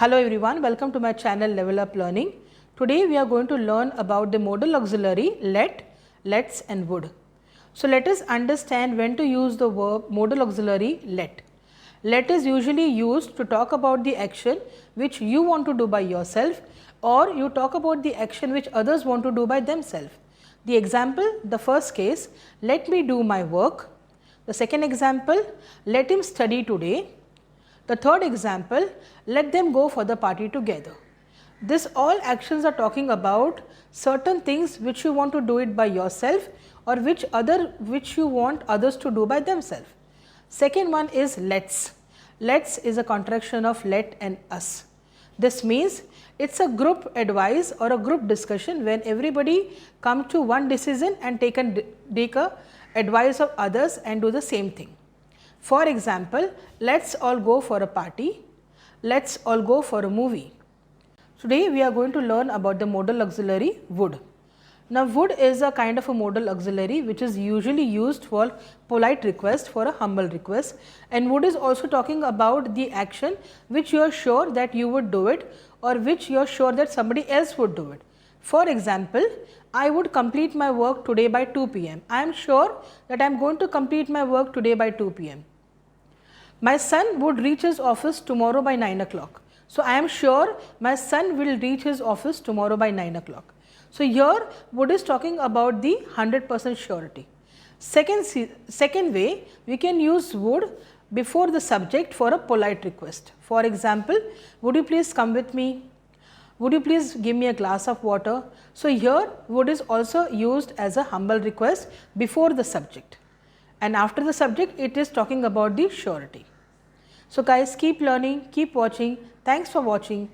Hello everyone, welcome to my channel Level Up Learning. Today we are going to learn about the modal auxiliary let, lets and would. So let us understand when to use the verb modal auxiliary let. Let is usually used to talk about the action which you want to do by yourself, or you talk about the action which others want to do by themselves. The example, the first case, let me do my work. The second example, let him study today. The third example, let them go for the party together. This all actions are talking about certain things which you want to do it by yourself, or which you want others to do by themselves. Second one is let's. Let's is a contraction of let and us. This means it's a group advice or a group discussion when everybody come to one decision and take a advice of others and do the same thing. For example, let's all go for a party, let's all go for a movie. Today we are going to learn about the modal auxiliary would. Now would is a kind of a modal auxiliary which is usually used for polite request, for a humble request, and would is also talking about the action which you are sure that you would do it, or which you are sure that somebody else would do it. For example, I would complete my work today by 2 p.m. I am sure that I am going to complete my work today by 2 p.m. My son would reach his office tomorrow by 9 o'clock. So I am sure my son will reach his office tomorrow by 9 o'clock. So here would is talking about the 100% surety. Second way, we can use would before the subject for a polite request. For example, would you please come with me? Would you please give me a glass of water? So here would is also used as a humble request before the subject, and after the subject it is talking about the surety. So guys, keep learning, keep watching. Thanks for watching.